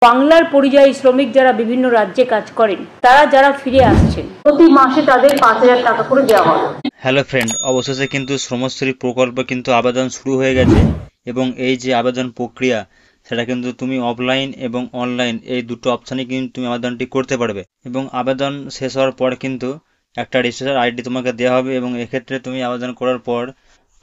বাংলার পরিযায়ী শ্রমিক যারা বিভিন্ন রাজ্যে কাজ করেন, তারা যারা ফিরে আসছেন, প্রতি মাসে তাদের 5,000 টাকা করে দেওয়া হবে। হ্যালো ফ্রেন্ড, অবশেষে কিন্তু শ্রমশ্রী প্রকল্প কিন্তু আবেদন শুরু হয়ে গেছে এবং এই যে আবেদন প্রক্রিয়া সেটা কিন্তু তুমি অফলাইন এবং অনলাইন এই দুটো অপশানে কিন্তু তুমি আবেদনটি করতে পারবে এবং আবেদন শেষ হওয়ার পর কিন্তু একটা রেজিস্ট্রেশন আইডি তোমাকে দেওয়া হবে এবং এক্ষেত্রে তুমি আবেদন করার পর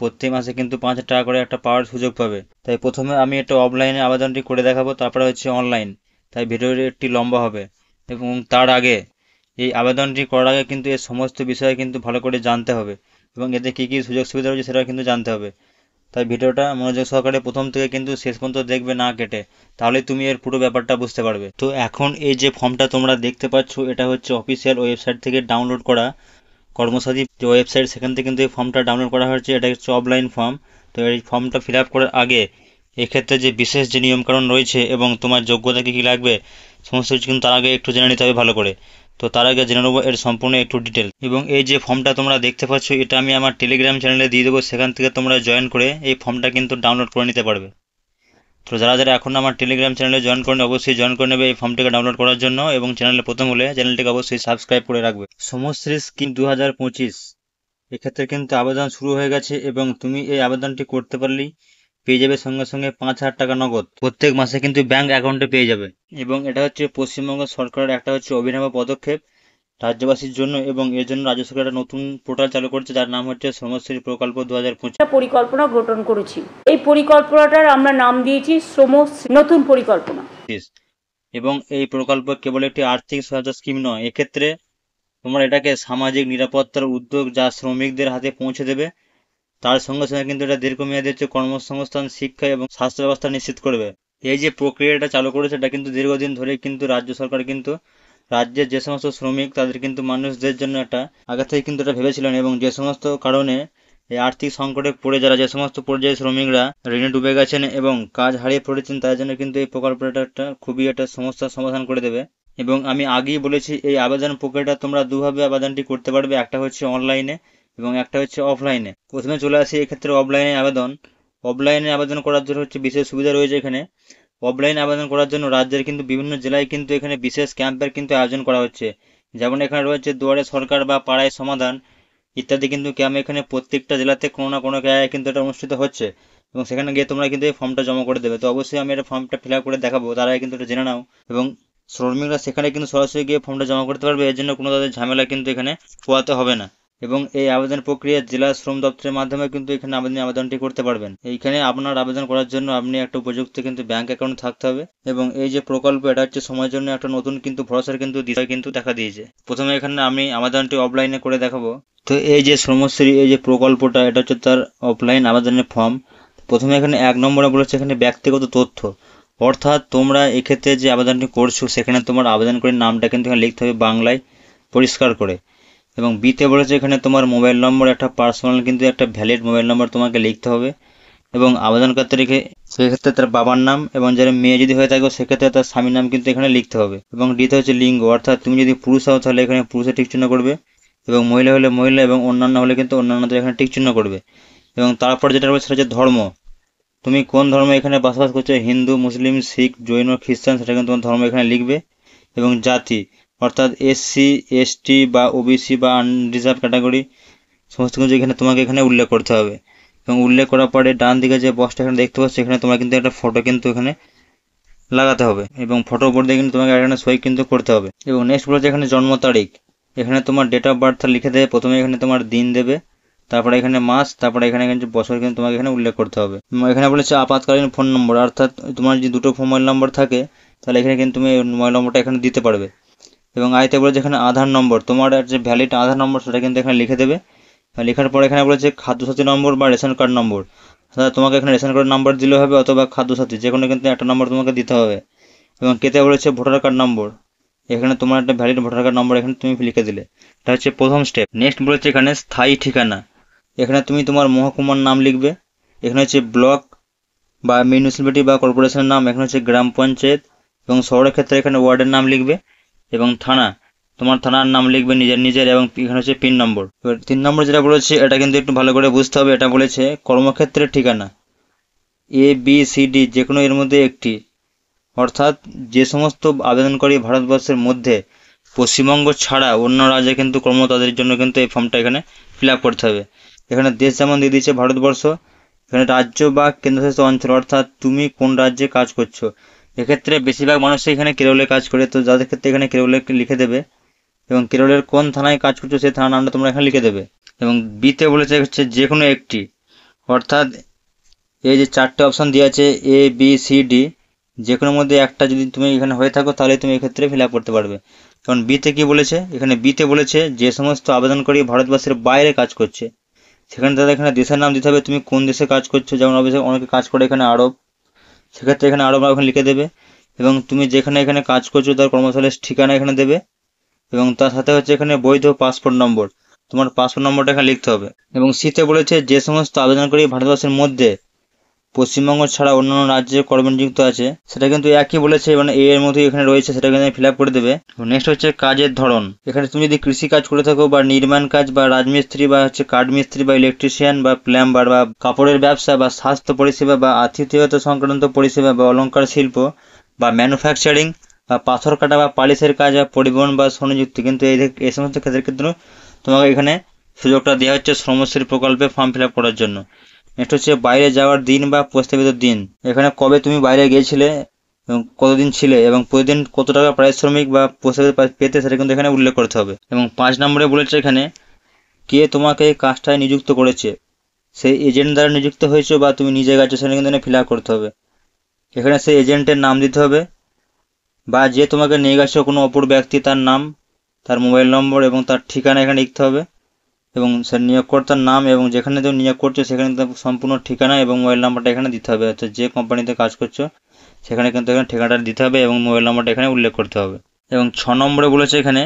প্রত্যেক মাসে কিন্তু 5,000 টাকা করে একটা পাওয়ার সুযোগ পাবে। তাই প্রথমে আমি একটা অফলাইনে আবেদনটি করে দেখাবো, তারপরে হচ্ছে অনলাইন। তাই ভিডিওটি একটি লম্বা হবে এবং তার আগে এই আবেদনটি করার আগে কিন্তু এর সমস্ত বিষয়ে কিন্তু ভালো করে জানতে হবে এবং এতে কী কী সুযোগ সুবিধা রয়েছে সেটা কিন্তু জানতে হবে। তাই ভিডিওটা মনোযোগ সহকারে প্রথম থেকে কিন্তু শেষ পর্যন্ত দেখবে না কেটে, তাহলে তুমি এর পুরো ব্যাপারটা বুঝতে পারবে। তো এখন এই যে ফর্মটা তোমরা দেখতে পাচ্ছ, এটা হচ্ছে অফিসিয়াল ওয়েবসাইট থেকে ডাউনলোড করা কর্মসাথী যে ওয়েবসাইট, সেখান থেকে কিন্তু এই ফর্মটা ডাউনলোড করা হয়েছে। এটা হচ্ছে অফলাইন ফর্ম। তো এই ফর্মটা ফিল আপ করার আগে এক্ষেত্রে যে বিশেষ যে নিয়মকানুন রয়েছে এবং তোমার যোগ্যতা কী কী লাগবে সমস্ত কিছু কিন্তু তার আগে একটু জেনে নিতে হবে ভালো করে। তো তার আগে জেনে নেবো এর সম্পূর্ণ একটু ডিটেল। এবং এই যে ফর্মটা তোমরা দেখতে পাচ্ছ, এটা আমি আমার টেলিগ্রাম চ্যানেলে দিয়ে দেবো, সেখান থেকে তোমরা জয়েন করে এই ফর্মটা কিন্তু ডাউনলোড করে নিতে পারবে। তো যারা যারা এখন আমার টেলিগ্রাম চ্যানেলে জয়েন করেন অবশ্যই জয়েন করে নেবে এই ফর্মটিকে ডাউনলোড করার জন্য এবং চ্যানেলে প্রথম হলে চ্যানেলটিকে অবশ্যই সাবস্ক্রাইব করে রাখবে। শ্রমশ্রী স্কিম 2025 এক্ষেত্রে কিন্তু আবেদন শুরু হয়ে গেছে এবং তুমি এই আবেদনটি করতে পারলেই পেয়ে যাবে সঙ্গে সঙ্গে 5,000 টাকা নগদ প্রত্যেক মাসে কিন্তু ব্যাংক অ্যাকাউন্টে পেয়ে যাবে। এবং এটা হচ্ছে পশ্চিমবঙ্গ সরকারের একটা হচ্ছে অভিনব পদক্ষেপ রাজ্যবাসীর জন্য এবং এর জন্য রাজ্য সরকার একটা নতুন পোর্টাল চালু করছে যার নাম হচ্ছে শ্রমশ্রী প্রকল্প 2025। পরিকল্পনা গঠন করেছি। এই পরিকল্পনাটার আমরা নাম দিয়েছি শ্রমশ্রী নতুন পরিকল্পনা। এবং এই প্রকল্প কেবল একটি আর্থিক সহায়তা স্কিম নয়, এক্ষেত্রে তোমরা এটাকে সামাজিক নিরাপত্তার উদ্যোগ যা শ্রমিকদের হাতে পৌঁছে দেবে। তার সঙ্গে সঙ্গে কিন্তু এটা দীর্ঘমেয়াদী হচ্ছে কর্মসংস্থান, শিক্ষা এবং স্বাস্থ্য ব্যবস্থা নিশ্চিত করবে। এই যে প্রক্রিয়াটা চালু করেছে এটা কিন্তু দীর্ঘদিন ধরে কিন্তু রাজ্য সরকার কিন্তু রাজ্যের যে সমস্ত শ্রমিক তাদের কিন্তু মানুষদের জন্য একটা আগে থেকে কিন্তু এটা ভেবেছিলেন এবং যে সমস্ত কারণে এই আর্থিক সংকটে পড়ে যারা যে সমস্ত পর্যায়ে শ্রমিকরা ঋণে ডুবে গেছেন এবং কাজ হারিয়ে পড়েছেন তাদের জন্য কিন্তু এই প্রকল্পটা একটা খুবই একটা সমস্যার সমাধান করে দেবে। এবং আমি আগেই বলেছি এই আবেদন প্রক্রিয়াটা তোমরা দুভাবে আবেদনটি করতে পারবে, একটা হচ্ছে অনলাইনে এবং একটা হচ্ছে অফলাইনে। প্রথমে চলে আসি এক্ষেত্রে অফলাইনে আবেদন। অফলাইনে আবেদন করার জন্য হচ্ছে বিশেষ সুবিধা রয়েছে এখানে। অফলাইন আবেদন করার জন্য রাজ্যের কিন্তু বিভিন্ন জেলায় কিন্তু এখানে বিশেষ ক্যাম্পের কিন্তু আয়োজন করা হচ্ছে। যেমন এখানে রয়েছে দুয়ারে সরকার বা পাড়ায় সমাধান ইত্যাদি কিন্তু ক্যাম্প এখানে প্রত্যেকটা জেলাতে কোনো না কোনো জায়গায় কিন্তু এটা অনুষ্ঠিত হচ্ছে এবং সেখানে গিয়ে তোমরা কিন্তু এই ফর্মটা জমা করে দেবে। তো অবশ্যই আমি এটা ফর্মটা ফিল আপ করে দেখাবো, তার আগে কিন্তু এটা জেনে নাও। এবং শ্রমিকরা সেখানে কিন্তু সরাসরি গিয়ে ফর্মটা জমা করতে পারবে, এর জন্য কোনো তাদের ঝামেলা কিন্তু এখানে পোয়াতে হবে না। এবং এই আবেদন প্রক্রিয়া জেলা শ্রম দপ্তরের মাধ্যমে কিন্তু এখানে আবেদনটি করতে পারবেন। এইখানে আপনার আবেদন করার জন্য আপনি একটা উপযুক্ত কিন্তু ব্যাংক অ্যাকাউন্ট থাকতে হবে এবং এই যে প্রকল্প এটা হচ্ছে সময়ের জন্য একটা নতুন কিন্তু ভরসার কিন্তু বিষয় কিন্তু দেখা দিয়েছে। প্রথমে এখানে আমি আবেদনটি অফলাইনে করে দেখাবো। তো এই যে শ্রমশ্রী এই যে প্রকল্পটা এটা হচ্ছে তার অফলাইন আবেদনের ফর্ম। প্রথমে এখানে 1 নম্বরে বলেছে এখানে ব্যক্তিগত তথ্য, অর্থাৎ তোমরা এক্ষেত্রে যে আবেদনটি করছো সেখানে তোমার আবেদনকারীর নামটা কিন্তু এখানে লিখতে হবে বাংলায় পরিষ্কার করে। এবং বিতে বলেছে এখানে তোমার মোবাইল নম্বর, একটা পার্সোনাল কিন্তু একটা ভ্যালিড মোবাইল নম্বর তোমাকে লিখতে হবে এবং আবেদনকর্তাকে সেক্ষেত্রে তার বাবার নাম এবং যারা মেয়ে যদি হয়ে থাকে সেক্ষেত্রে তার স্বামীর নাম কিন্তু এখানে লিখতে হবে। এবং ডিতে হচ্ছে লিঙ্গ, অর্থাৎ তুমি যদি পুরুষ হও তাহলে এখানে পুরুষের টিক চিহ্ন করবে এবং মহিলা হলে মহিলা এবং অন্যান্য হলে কিন্তু অন্যান্যদের এখানে টিক চিহ্ন করবে। এবং তারপর যেটা রয়েছে সেটা হচ্ছে ধর্ম, তুমি কোন ধর্ম এখানে বসবাস করছো, হিন্দু, মুসলিম, শিখ, জৈন, খ্রিস্টান, সেটা কিন্তু তোমার ধর্ম এখানে লিখবে। এবং জাতি অর্থাৎ এসসি, এসটি বা ওবিসি বা আনরিজার্ভ ক্যাটাগরি সমস্ত কিছু এখানে তোমাকে এখানে উল্লেখ করতে হবে। এবং উল্লেখ করার পরে ডান দিকে যে বক্সটা এখানে দেখতে পাচ্ছ এখানে তোমার কিন্তু একটা ফটো কিন্তু এখানে লাগাতে হবে এবং ফটোর উপর দিয়ে কিন্তু তোমাকে এখানে সই কিন্তু করতে হবে। এবং নেক্সট বলেছে এখানে জন্ম তারিখ, এখানে তোমার ডেট অফ বার্থ লিখে দেবে। প্রথমে এখানে তোমার দিন দেবে, তারপরে এখানে মাস, তারপরে এখানে কিন্তু বছর কিন্তু তোমাকে এখানে উল্লেখ করতে হবে। এখানে বলেছে আপাতকালীন ফোন নম্বর, অর্থাৎ তোমার যদি দুটো মোবাইল নম্বর থাকে তাহলে এখানে কিন্তু তুমি মোবাইল নম্বরটা এখানে দিতে পারবে। এবং আইতে বলেছে এখানে আধার নম্বর, তোমার যে ভ্যালিড আধার নম্বর সেটা কিন্তু এখানে লিখে দেবে। লেখার পর এখানে বলেছে খাদ্যসাথী নম্বর বা রেশন কার্ড নম্বর, অর্থাৎ তোমাকে এখানে রেশন কার্ড নাম্বার দিলে হবে অথবা খাদ্যসাথী যে কোনো কিন্তু একটা নম্বর তোমাকে দিতে হবে। এবং কেতে বলেছে ভোটার কার্ড নম্বর, এখানে তোমার একটা ভ্যালিড ভোটার কার্ড নম্বর এখানে তুমি লিখে দিলে, এটা হচ্ছে প্রথম স্টেপ। নেক্সট বলেছে এখানে স্থায়ী ঠিকানা, এখানে তুমি তোমার মহকুমার নাম লিখবে। এখানে হচ্ছে ব্লক বা মিউনিসিপ্যালিটি বা কর্পোরেশনের নাম, এখানে হচ্ছে গ্রাম পঞ্চায়েত এবং শহরের ক্ষেত্রে এখানে ওয়ার্ডের নাম লিখবে। এবং থানা, তোমার থানার নাম লিখবে নিজের এবং এখানে হচ্ছে পিন নম্বর। এবার 3 নম্বর যেটা বলেছে এটা কিন্তু একটু ভালো করে বুঝতে হবে, এটা বলেছে কর্মক্ষেত্রের ঠিকানা এ বি সি ডি যে কোনো এর মধ্যে একটি, অর্থাৎ যে সমস্ত আবেদনকারী ভারতবর্ষের মধ্যে পশ্চিমবঙ্গ ছাড়া অন্য রাজ্যে কিন্তু কর্মরত তাদের জন্য কিন্তু এই ফর্মটা এখানে ফিল আপ করতে হবে। এখানে দেশ যেমন দিয়ে দিচ্ছে ভারতবর্ষ, এখানে রাজ্য বা কেন্দ্রশাসিত অঞ্চল অর্থাৎ তুমি কোন রাজ্যে কাজ করছো। এক্ষেত্রে বেশিরভাগ মানুষই এখানে কেরলে কাজ করে, তো যাদের ক্ষেত্রে এখানে কেরলে লিখে দেবে এবং কেরলের কোন থানায় কাজ করছো সেই থানার নামটা তোমরা এখানে লিখে দেবে। এবং বিতে বলেছে হচ্ছে যে কোনো একটি, অর্থাৎ এই যে 4টে অপশন দেওয়া আছে A B C D, যে কোনোর মধ্যে একটা যদি তুমি এখানে হয়ে থাকো তাহলে তুমি এক্ষেত্রে ফিল আপ করতে পারবে। কারণ বিতে কি বলেছে, এখানে বিতে বলেছে যে সমস্ত আবেদনকারী ভারতবর্ষের বাইরে কাজ করছে সেখানে তাদের এখানে দেশের নাম দিতে হবে, তুমি কোন দেশে কাজ করছো। যেমন অবশ্যই অনেকে কাজ করে এখানে আরব, সেক্ষেত্রে এখানে আরব ওখানে লিখে দেবে। এবং তুমি যেখানে এখানে কাজ করছো তার কর্মস্থলের ঠিকানা এখানে দেবে। এবং তার সাথে হচ্ছে এখানে বৈধ পাসপোর্ট নম্বর, তোমার পাসপোর্ট নম্বরটা এখানে লিখতে হবে। এবং সিতে বলেছে যে সমস্ত আবেদনকারী ভারতবর্ষের মধ্যে পশ্চিমবঙ্গ ছাড়া অন্যান্য রাজ্যে কর্মে নিযুক্ত আছে, সেটা কিন্তু একই বলেছে, মানে এর মধ্যে এখানে রয়েছে, সেটা কিন্তু ফিল আপ করে দেবে। নেক্সট হচ্ছে কাজের ধরন। এখানে তুমি যদি কৃষি কাজ করে থাকো বা নির্মাণ কাজ বা রাজমিস্ত্রি বা হচ্ছে কাঠ মিস্ত্রি বা ইলেকট্রিশিয়ান বা প্লাম্বার বা কাপড়ের ব্যবসা বা স্বাস্থ্য পরিষেবা বা আতিথেয়তা সংক্রান্ত পরিষেবা বা অলংকার শিল্প বা ম্যানুফ্যাকচারিং বা পাথর কাটা বা পালিশের কাজ বা পরিবহন বা শ্রমযুক্তি, কিন্তু এই সমস্ত ক্ষেত্রে কিন্তু তোমাকে এখানে সুযোগটা দেওয়া হচ্ছে শ্রমশ্রী প্রকল্পে ফর্ম ফিল আপ করার জন্য। নেক্সট হচ্ছে বাইরে যাওয়ার দিন বা প্রস্তাবিত দিন। এখানে কবে তুমি বাইরে গিয়েছিলে এবং কতদিন ছিলে এবং প্রতিদিন কত টাকা পারিশ্রমিক বা প্রস্তাবিত পেতে সেটা কিন্তু এখানে উল্লেখ করতে হবে। এবং 5 নম্বরে বলেছে এখানে কে তোমাকে এই কাজটায় নিযুক্ত করেছে, সেই এজেন্ট দ্বারা নিযুক্ত হয়েছে বা তুমি নিজে গেছো, সেটা কিন্তু ফিল আপ করতে হবে। এখানে সেই এজেন্টের নাম দিতে হবে বা যে তোমাকে নিয়ে গেছো কোনো অপর ব্যক্তি, তার নাম, তার মোবাইল নম্বর এবং তার ঠিকানা এখানে লিখতে হবে। এবং সে নিয়োগকর্তার নাম এবং যেখানে তুমি নিয়োগ করছো সেখানে সম্পূর্ণ ঠিকানা এবং মোবাইল নাম্বারটা এখানে দিতে হবে। অর্থাৎ যে কোম্পানিতে কাজ করছো সেখানে কিন্তু এখানে ঠিকানাটা দিতে হবে এবং মোবাইল নাম্বারটা এখানে উল্লেখ করতে হবে। এবং 6 নম্বরে বলেছে এখানে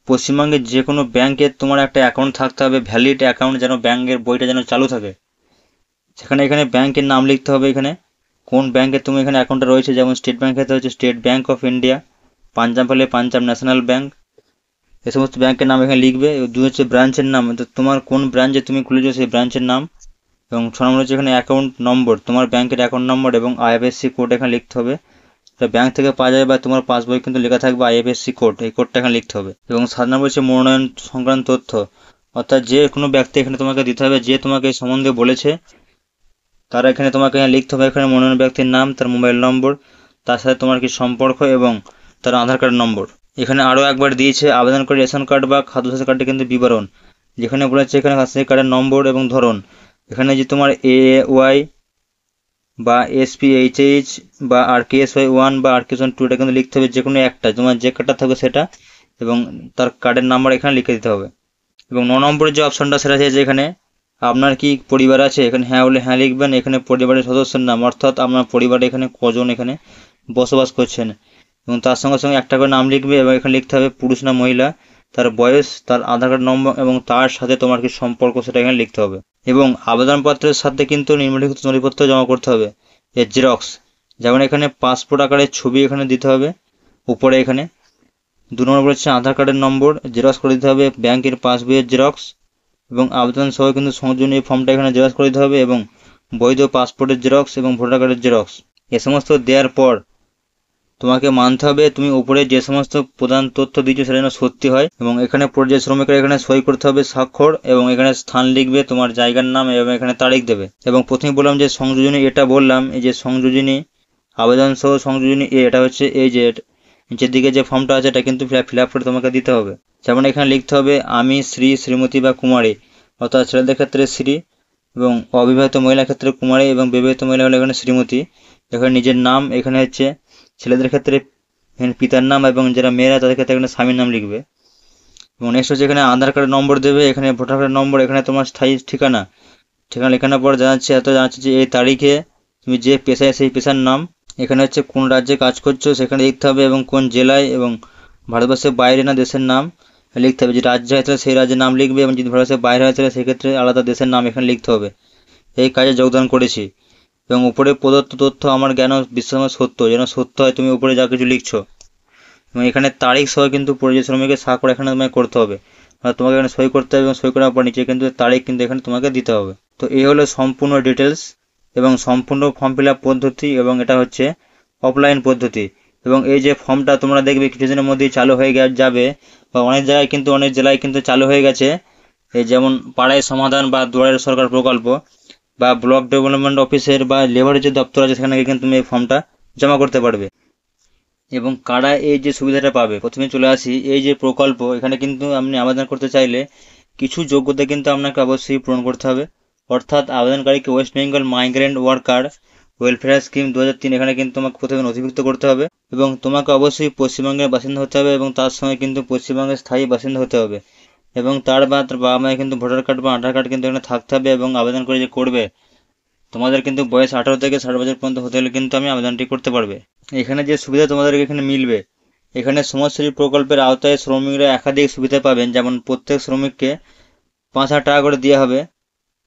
পশ্চিমবঙ্গের যে কোনো ব্যাংকে তোমার একটা অ্যাকাউন্ট থাকতে হবে, ভ্যালিড অ্যাকাউন্ট, যেন ব্যাংকের বইটা যেন চালু থাকে। সেখানে এখানে ব্যাংকের নাম লিখতে হবে, এখানে কোন ব্যাংকে তুমি এখানে অ্যাকাউন্টটা রয়েছে। যেমন স্টেট ব্যাংক ক্ষেত্রে হচ্ছে state bank of India, Punjab হলে পাঞ্জাব ন্যাশনাল ব্যাংক, এই সমস্ত ব্যাংকের নাম এখানে লিখবে। 2 হচ্ছে ব্রাঞ্চের নাম, তোমার কোন ব্রাঞ্চে তুমি খুলেছো সেই ব্রাঞ্চের নাম। এবং 6 নম্বর হচ্ছে এখানে অ্যাকাউন্ট নম্বর, তোমার ব্যাংকের অ্যাকাউন্ট নম্বর এবং IFSC কোড এখানে লিখতে হবে। এটা ব্যাংক থেকে পাওয়া যায় বা তোমার পাসবই কিন্তু লেখা থাকবে IFSC কোড, এই কোডটা এখানে লিখতে হবে। এবং 7 নম্বর হচ্ছে মনোনয়ন সংক্রান্ত তথ্য, অর্থাৎ যে কোনো ব্যক্তি এখানে তোমাকে দিতে হবে, যে তোমাকে এই সম্বন্ধে বলেছে তারা এখানে তোমাকে লিখতে হবে। এখানে মনোনয়ন ব্যক্তির নাম, তার মোবাইল নম্বর, তার সাথে তোমার কি সম্পর্ক এবং তার আধার কার্ড নম্বর। এখানে আরও একবার দিয়েছে আবেদনকারী রেশন কার্ড বা খাদ্যসাথী কার্ডের কিন্তু বিবরণ, যেখানে বলেছে এখানে খাদ্যসাথী কার্ডের নম্বর এবং ধরন। এখানে যে তোমার AAY বা SPHH বা RKSY 1 বা RKSY 2 এটা কিন্তু লিখতে হবে, যে কোনো একটা, তোমার যে কার্ডটা থাকবে সেটা এবং তার কার্ডের নাম্বার এখানে লিখে দিতে হবে। এবং 9 নম্বরের যে অপশনটা সেটা আছে এখানে আপনার কি পরিবার আছে, এখানে হ্যাঁ হলে হ্যাঁ লিখবেন। এখানে পরিবারের সদস্যের নাম, অর্থাৎ আপনার পরিবারে এখানে কজন এখানে বসবাস করছেন, এবং তার সঙ্গে সঙ্গে একটা করে নাম লিখবে এবং এখানে লিখতে হবে পুরুষ না মহিলা, তার বয়স, তার আধার কার্ড নম্বর এবং তার সাথে তোমার কি সম্পর্ক সেটা এখানে লিখতে হবে। এবং আবেদনপত্রের সাথে কিন্তু নিম্নলিখিত নথিপত্র জমা করতে হবে, এর জেরক্স। যেমন এখানে পাসপোর্ট আকারের ছবি এখানে দিতে হবে উপরে। এখানে 2 নম্বর বলেছে আধার কার্ডের নম্বর জেরক্স করে দিতে হবে, ব্যাংকের পাসবইয়ের জেরক্স এবং আবেদন সহ কিন্তু সংযোজনী ফর্মটা এখানে জেরক্স করে দিতে হবে এবং বৈধ পাসপোর্টের জেরক্স এবং ভোটার কার্ডের জেরক্স। এ সমস্ত দেওয়ার পর তোমাকে মানতে হবে তুমি উপরে যে সমস্ত প্রধান তথ্য দিচ্ছ সেটা যেন সত্যি হয়। এবং এখানে পরিযায়ী শ্রমিকের এখানে সই করতে হবে স্বাক্ষর, এবং এখানে স্থান লিখবে, তোমার জায়গার নাম এবং এখানে তারিখ দেবে। এবং প্রথমে বললাম যে সংযোজনী, এটা বললাম এই যে সংযোজনী আবেদন সহ সংযোজনী এটা হচ্ছে এই যে নিচের দিকে যে ফর্মটা আছে এটা কিন্তু ফিল আপ করে তোমাকে দিতে হবে। যেমন এখানে লিখতে হবে আমি শ্রী, শ্রীমতী বা কুমারী, অর্থাৎ ছেলেদের ক্ষেত্রে শ্রী এবং অবিবাহিত মহিলার ক্ষেত্রে কুমারী এবং বিবাহিত মহিলা হলে এখানে শ্রীমতী। এখানে নিজের নাম, এখানে হচ্ছে ছেলেদের ক্ষেত্রে পিতার নাম এবং যারা মেয়েরা তাদের ক্ষেত্রে এখানে স্বামীর নাম লিখবে। এবং নেক্সট হচ্ছে এখানে আধার কার্ডের নম্বর দেবে, এখানে ভোটার কার্ডের নম্বর, এখানে তোমার স্থায়ী ঠিকানা লেখানোর পর জানাচ্ছে যে এই তারিখে তুমি যে পেশায় সেই পেশার নাম, এখানে হচ্ছে কোন রাজ্যে কাজ করছো সেখানে লিখতে হবে এবং কোন জেলায়, এবং ভারতবর্ষের বাইরে না দেশের নাম লিখতে হবে। যে রাজ্য হয় তাহলে সেই রাজ্যের নাম লিখবে এবং যদি ভারতবর্ষের বাইরে হয় তাহলে সেক্ষেত্রে আলাদা দেশের নাম এখানে লিখতে হবে। এই কাজে যোগদান করেছি এবং উপরে প্রদত্ত তথ্য আমার জ্ঞান ও বিশ্বাস সত্য, যেন সত্য হয় তুমি উপরে যা কিছু লিখছো। এবং এখানে তারিখ সহ কিন্তু পরিযায়ী শ্রমিকের স্বাক্ষর এখানে তোমাকে করতে হবে, তোমাকে এখানে সই করতে হবে এবং সই করার পর নিচে কিন্তু তারিখ কিন্তু এখানে তোমাকে দিতে হবে। তো এই হলো সম্পূর্ণ ডিটেলস এবং সম্পূর্ণ ফর্ম ফিল আপ পদ্ধতি, এবং এটা হচ্ছে অফলাইন পদ্ধতি। এবং এই যে ফর্মটা তোমরা দেখবে কিছুদিনের মধ্যেই চালু হয়ে যাবে, বা অনেক জেলায় কিন্তু চালু হয়ে গেছে। এই যেমন পাড়ায় সমাধান বা দুয়ারের সরকার প্রকল্প বা ব্লক ডেভেলপমেন্ট অফিসের বা লেবারের যে দপ্তর আছে সেখানে গিয়ে কিন্তু তুমি এই ফর্মটা জমা করতে পারবে। এবং কারা এই যে সুবিধাটা পাবে, প্রথমে চলে আসি এই যে প্রকল্প, এখানে কিন্তু আপনি আবেদন করতে চাইলে কিছু যোগ্যতা কিন্তু আপনাকে অবশ্যই পূরণ করতে হবে। অর্থাৎ আবেদনকারীকে West Bengal migrant worker welfare scheme 2003 এখানে কিন্তু তোমাকে প্রথমে নথিভুক্ত করতে হবে, এবং তোমাকে অবশ্যই পশ্চিমবঙ্গের বাসিন্দা হতে হবে এবং তার সঙ্গে কিন্তু পশ্চিমবঙ্গের স্থায়ী বাসিন্দা হতে হবে, এবং তার বাবা মায়ের কিন্তু ভোটার কার্ড বা আধার কার্ড কিন্তু এখানে থাকতে হবে। এবং আবেদন করে যে করবে তোমাদের কিন্তু বয়স 18 থেকে 60 বছর পর্যন্ত হতে হলে কিন্তু আমি আবেদনটি করতে পারবে। এখানে যে সুবিধা তোমাদের এখানে মিলবে, এখানে সমাজশ্রী প্রকল্পের আওতায় শ্রমিকরা একাধিক সুবিধা পাবেন। যেমন প্রত্যেক শ্রমিককে 5,000 টাকা করে দেওয়া হবে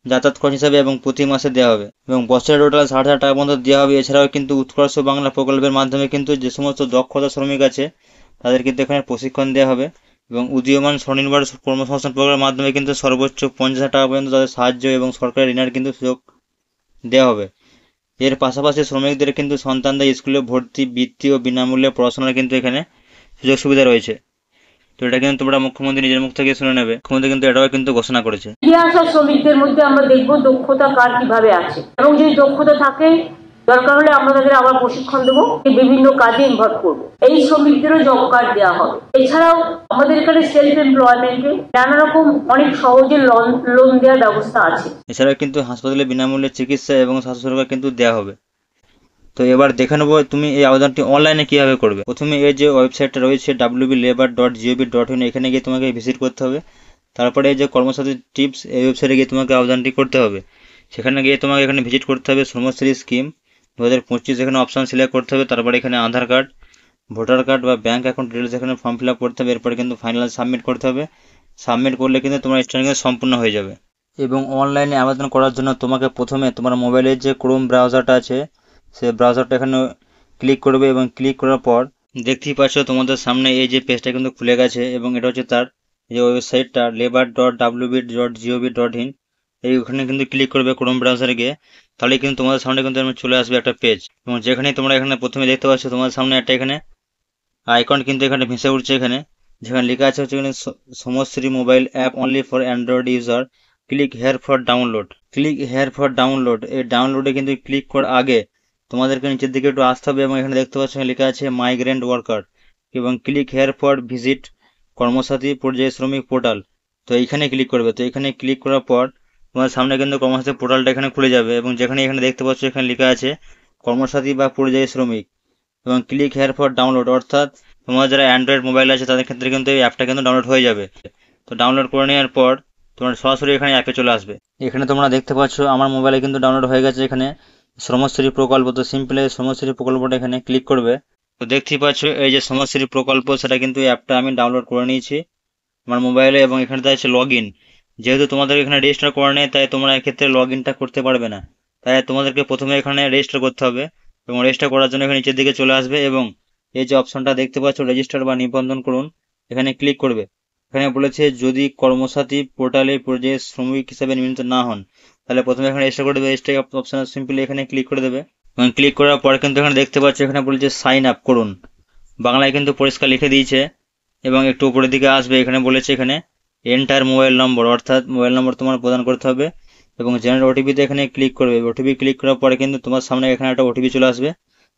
যাতায়াত খরচ হিসাবে, এবং প্রতি মাসে দেওয়া হবে, এবং বছরে টোটাল 60,000 টাকা পর্যন্ত দেওয়া হবে। এছাড়াও কিন্তু উৎকর্ষ বাংলা প্রকল্পের মাধ্যমে কিন্তু যে সমস্ত দক্ষতা শ্রমিক আছে তাদের কিন্তু এখানে প্রশিক্ষণ দেওয়া হবে, এবং উদীয়মান স্বনির্ভর কর্মসংস্থান প্রকল্পের মাধ্যমে কিন্তু সর্বোচ্চ 50,000 টাকা পর্যন্ত তাদের সাহায্য এবং সরকারি ঋণের কিন্তু সুযোগ দেওয়া হবে। এর পাশাপাশি শ্রমিকদের কিন্তু সন্তানদের স্কুলে ভর্তি, বৃত্তি ও বিনামূল্যে পড়াশোনার কিন্তু এখানে সুযোগ সুবিধা রয়েছে। তো এটা কিন্তু তোমরা মুখ্যমন্ত্রী নিজের মুখ থেকে শুনে নেবে, মুখ্যমন্ত্রী কিন্তু এটাও কিন্তু ঘোষণা করেছে। ফিরে আসা শ্রমিকদের মধ্যে আমরা দেখবো দক্ষতা কার কিভাবে আছে, এবং যদি দক্ষতা থাকে দরকার হলে আমরা তাদের আবার প্রশিক্ষণ দেবো, বিভিন্ন কাজে ইনভলভ করবো। এই শ্রমিকদেরও জব কার্ড দেওয়া হবে। এছাড়াও আমাদের এখানে সেলফ এমপ্লয়মেন্টে নানা রকম অনেক সহজে লোন দেওয়ার ব্যবস্থা আছে। এছাড়াও কিন্তু হাসপাতালে বিনামূল্যে চিকিৎসা এবং স্বাস্থ্য সেবা কিন্তু দেওয়া হবে। তো এবার দেখে নেবো তুমি এই আবেদনটি অনলাইনে কিভাবে করবে। প্রথমে এই যে ওয়েবসাইটটা রয়েছে www.labor.gov.in, এখানে গিয়ে তোমাকে ভিজিট করতে হবে। তারপরে এই যে কর্মসাথী টিপস, এই ওয়েবসাইটে গিয়ে তোমাকে আবেদনটি করতে হবে। সেখানে গিয়ে তোমাকে এখানে ভিজিট করতে হবে শ্রমশ্রী স্কিম 2025, এখানে অপশন সিলেক্ট করতে হবে। তারপরে এখানে আধার কার্ড, ভোটার কার্ড বা ব্যাঙ্ক অ্যাকাউন্ট ডিটেলস এখানে ফর্ম ফিল আপ করতে হবে। এরপরে কিন্তু ফাইনাল সাবমিট করতে হবে। সাবমিট করলে কিন্তু তোমার স্টার্টিং সম্পূর্ণ হয়ে যাবে। এবং অনলাইনে আবেদন করার জন্য তোমাকে প্রথমে তোমার মোবাইলের যে ক্রোম ব্রাউজারটা আছে সেই ব্রাউজারটা এখানে ক্লিক করবে, এবং ক্লিক করার পর দেখতেই পাচ্ছ তোমাদের সামনে এই যে পেজটা কিন্তু খুলে গেছে, এবং এটা হচ্ছে তার যে ওয়েবসাইটটা labor.wb.gov.in, এইখানে কিন্তু ক্লিক করবে ক্রোম ব্রাউজারে গিয়ে। তাহলে কিন্তু তোমাদের সামনে কিন্তু চলে আসবে একটা পেজ, এবং যেখানে তোমরা এখানে প্রথমে দেখতে পাচ্ছ তোমাদের সামনে একটা এখানে আইকন কিন্তু এখানে ভেসে উঠছে, এখানে যেখানে লেখা আছে হচ্ছে এখানে Samashree mobile app only for Android user, click here for download. Click here for download, এই ডাউনলোডে কিন্তু ক্লিক করার আগে তোমাদেরকে নিচের দিকে একটু আসতে হবে, এবং এখানে দেখতে পাচ্ছ লেখা আছে মাইগ্রেন্ট ওয়ার্কার, এবং click here for visit Karmasathi পর্যায়ে শ্রমিক পোর্টাল। তো এইখানে ক্লিক করবে। তো এখানে ক্লিক করার পর তোমার সামনে কিন্তু কর্মসাথী পোর্টালটা এখানে খুলে যাবে, এবং যেখানে এখানে দেখতে পাচ্ছ এখানে লেখা আছে কর্মসাথী বা পরিযায়ী শ্রমিক, এবং ক্লিক হেয়ার ফর ডাউনলোড, অর্থাৎ তোমার যারা অ্যান্ড্রয়েড মোবাইল আছে তাদের ক্ষেত্রে কিন্তু এই অ্যাপটা কিন্তু ডাউনলোড হয়ে যাবে। তো ডাউনলোড করে নেওয়ার পর তোমরা সরাসরি এখানে অ্যাপে চলে আসবে। এখানে তোমরা দেখতে পাচ্ছ আমার মোবাইলে কিন্তু ডাউনলোড হয়ে গেছে এখানে শ্রমশ্রী প্রকল্প। তো সিম্পলি শ্রমশ্রী প্রকল্পটা এখানে ক্লিক করবে। তো দেখতেই পাচ্ছ এই যে শ্রমশ্রী প্রকল্প, সেটা কিন্তু এই অ্যাপটা আমি ডাউনলোড করে নিয়েছি আমার মোবাইলে, এবং এখানে আছে লগ ইন। যেহেতু তোমাদের এখানে রেজিস্টার করা নেই তাই তোমরা এক্ষেত্রে লগ ইনটা করতে পারবে না, তাই তোমাদেরকে প্রথমে এখানে রেজিস্টার করতে হবে, এবং রেজিস্টার করার জন্য এখানে নিচের দিকে চলে আসবে, এবং এই যে অপশনটা দেখতে পাচ্ছ রেজিস্টার বা নিবন্ধন করুন, এখানে ক্লিক করবে। এখানে বলেছে যদি কর্মসাথী পোর্টালে পর্যায়ে শ্রমিক হিসেবে নিবন্ধিত না হন তাহলে প্রথমে এখানে রেজিস্টার করে দেবে। রেজিস্টার অপশন সিম্পলি এখানে ক্লিক করে দেবে, এবং ক্লিক করার পর কিন্তু এখানে দেখতে পাচ্ছ এখানে বলেছে সাইন আপ করুন, বাংলায় কিন্তু পরিষ্কার লিখে দিয়েছে। এবং একটু উপরের দিকে আসবে, এখানে বলেছে এখানে এন্টার মোবাইল নম্বর, অর্থাৎ মোবাইল নম্বর তোমার প্রদান করতে হবে, এবং জেনারেট ওটিপিতে এখানে ক্লিক করবে। ওটিপি ক্লিক করার পরে কিন্তু তোমার সামনে এখানে একটা ওটিপি চলে আসবে,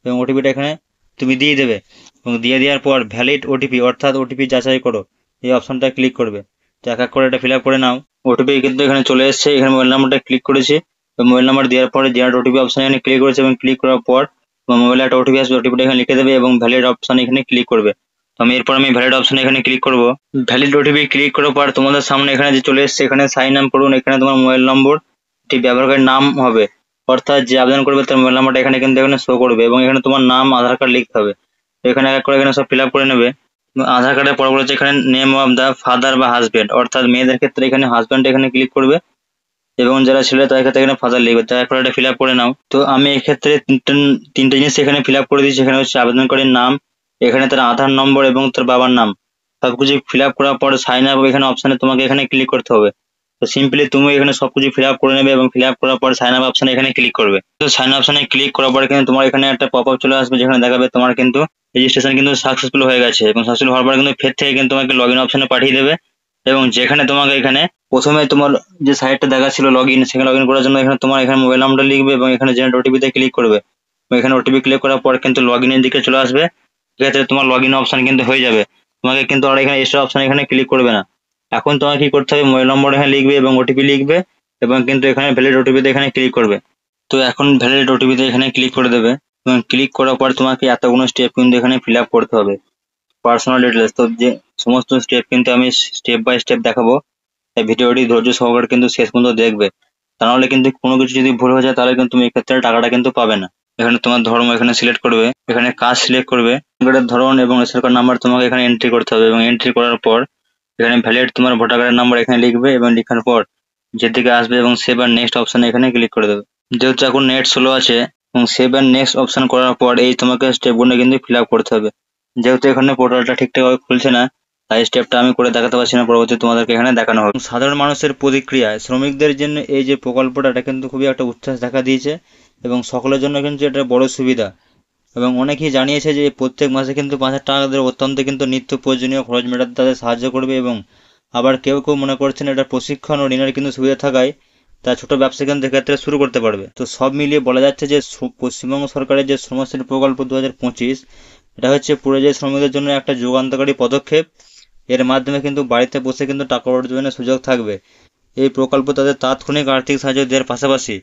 এবং ওটিপিটা এখানে তুমি দিয়ে দেবে, এবং দিয়ে দেওয়ার পর ভ্যালিড ওটিপি, অর্থাৎ ওটিপি যাচাই করো, এই অপশনটা ক্লিক করবে। তো এক এক করে এটা ফিল আপ করে নাও। ওটিপি কিন্তু এখানে চলে এসেছে, এখানে মোবাইল নাম্বারটা ক্লিক করেছি, মোবাইল নাম্বার দেওয়ার পরে জেনারেট ওটিপি অপশন এখানে ক্লিক করেছে, এবং ক্লিক করার পর তোমার মোবাইলে একটা ওটিপি আসবে, ওটিপিটা এখানে লিখে দেবে, এবং ভ্যালিড অপশন এখানে ক্লিক করবে। তো এরপর আমি ভ্যালিড অপশন এখানে ক্লিক করব। ভ্যালিড ওটিপি ক্লিক করার পর তোমাদের সামনে এখানে যে চলে এসেছে এখানে সাইন আপ করুন, এখানে তোমার মোবাইল নম্বর ঠিক ব্যবহারকারীর নাম হবে, অর্থাৎ যে আবেদন করবে তার মোবাইল নাম্বারটা এখানে কিন্তু এখানে শো করবে, এবং এখানে তোমার নাম আধার কার্ড লিখতে হবে। তো এখানে এক এক করে এখানে সব ফিল আপ করে নেবে। আধার কার্ডের পর বলেছে এখানে নেম অফ দা ফাদার বা হাজবেন্ড, অর্থাৎ মেয়েদের ক্ষেত্রে এখানে হাজবেন্ড এখানে ক্লিক করবে, এবং যারা ছেলে তাদের ক্ষেত্রে এখানে ফাদার লিখবে। তো এক করে এটা ফিল আপ করে নাও। তো আমি এক্ষেত্রে তিনটে জিনিস এখানে ফিল আপ করে দিয়েছি। এখানে হচ্ছে আবেদনকারীর নাম, এখানে তার আধার নম্বর এবং তার বাবার নাম, সবকিছু ফিল আপ করার পর সাইন আপ এখানে অপশনে তোমাকে এখানে ক্লিক করতে হবে। তো সিম্পলি তুমি এখানে সবকিছু ফিল আপ করে নেবে এবং ফিল আপ করার পর সাইন আপ অপশনে এখানে ক্লিক করবে। তো সাইন আপ অপশনে ক্লিক করার পরে কিন্তু তোমার এখানে একটা পপ আপ চলে আসবে, যেখানে দেখাবে তোমার কিন্তু রেজিস্ট্রেশন কিন্তু সাকসেসফুল হয়ে গেছে, এবং সাকসেসফুল হওয়ার পরে কিন্তু ফের থেকে কিন্তু তোমাকে লগ ইন অপশনে পাঠিয়ে দেবে, এবং যেখানে তোমাকে এখানে প্রথমে তোমার যে সাইটটা দেখাচ্ছিল লগ ইন, সেখানে লগ ইন করার জন্য এখানে তোমার এখানে মোবাইল নাম্বারটা লিখবে এবং এখানে জেনারেট ওটিপি তে ক্লিক করবে। এখানে ওটিপি ক্লিক করার পর কিন্তু লগ ইনের দিকে চলে আসবে, সেক্ষেত্রে তোমার লগ ইন অপশন কিন্তু হয়ে যাবে। তোমাকে কিন্তু আর এখানে এক্সট্রা অপশন এখানে ক্লিক করবে না। এখন তোমাকে কি করতে হবে, মোবাইল নম্বর এখানে লিখবে এবং ওটিপি লিখবে, এবং কিন্তু এখানে ভ্যালিড ওটিপিতে এখানে ক্লিক করবে। তো এখন ভ্যালিড ওটিপিতে এখানে ক্লিক করে দেবে, এবং ক্লিক করার পর তোমাকে এতগুলো স্টেপ কিন্তু এখানে ফিল আপ করতে হবে, পার্সোনাল ডিটেলস। তো যে সমস্ত স্টেপ কিন্তু আমি স্টেপ বাই স্টেপ দেখাবো, এই ভিডিওটি ধৈর্য সহকারে কিন্তু শেষ পর্যন্ত দেখবে, তা নাহলে কিন্তু কোনো কিছু যদি ভুল হয়ে যায় তাহলে কিন্তু তুমি এক্ষেত্রে টাকাটা কিন্তু পাবে না। এখানে তোমার ধর্ম এখানে সিলেক্ট করবে, এখানে কাজ সিলেক্ট করবে, কার্ডের ধরন এবং রেশন কার্ড নাম্বার তোমাকে এখানে এন্ট্রি করতে হবে, এবং এন্ট্রি করার পর এখানে ভ্যালিড তোমার ভোটার কার্ডের নাম্বার এখানে লিখবে, এবং লেখার পর যেদিকে আসবে এবং সেভ আর নেক্সট অপশনে এখানে ক্লিক করে দেবে। যেহেতু এখন নেট স্লো আছে, এবং সেভ আর নেক্সট অপশন করার পর এই তোমাকে স্টেপগুলো কিন্তু ফিল আপ করতে হবে। যেহেতু এখানে পোর্টালটা ঠিকঠাকভাবে খুলছে না, তাই স্টেপটা আমি করে দেখাতে পারছি না, পরবর্তী তোমাদেরকে এখানে দেখানো হবে। সাধারণ মানুষের প্রতিক্রিয়ায় শ্রমিকদের জন্য এই যে প্রকল্পটা, এটা কিন্তু খুবই একটা উচ্ছ্বাস দেখা দিয়েছে, এবং সকলের জন্য কিন্তু এটা বড় সুবিধা। এবং অনেকেই জানিয়েছে যে প্রত্যেক মাসে কিন্তু 5,000 টাকা তাদের অত্যন্ত কিন্তু নিত্য প্রয়োজনীয় খরচ মেটাতে তাদের সাহায্য করবে। এবং আবার কেউ কেউ মনে করছেন এটা প্রশিক্ষণ ও ঋণের কিন্তু সুবিধা থাকায় তারা ছোট ব্যবসা কিন্তু এক্ষেত্রে শুরু করতে পারবে। তো সব মিলিয়ে বলা যাচ্ছে যে পশ্চিমবঙ্গ সরকারের যে শ্রমশ্রী প্রকল্প 2025, এটা হচ্ছে পরিযায়ী শ্রমিকদের জন্য একটা যুগান্তকারী পদক্ষেপ। এর মাধ্যমে কিন্তু বাড়িতে বসে কিন্তু টাকা অর্জনের সুযোগ থাকবে। এই প্রকল্প তাদের তাৎক্ষণিক আর্থিক সাহায্য দেওয়ার পাশাপাশি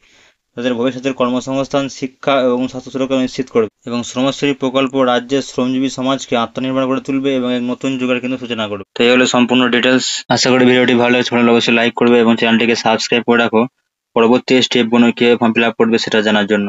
তাদের ভবিষ্যতের কর্মসংস্থান, শিক্ষা এবং স্বাস্থ্য সুরক্ষা নিশ্চিত করবে। এবং শ্রমশ্রী প্রকল্প রাজ্যের শ্রমজীবী সমাজকে আত্মনির্ভর করে তুলবে এবং এক নতুন যুগের কিন্তু সূচনা করবে। তো এই হলো সম্পূর্ণ ডিটেলস। আশা করি ভিডিওটি ভালো লাগছে, অবশ্যই লাইক করবে এবং চ্যানেলটিকে সাবস্ক্রাইব করে রাখো পরবর্তী স্টেপগুলো কিভাবে ফর্ম ফিল আপ করবে সেটা জানার জন্য।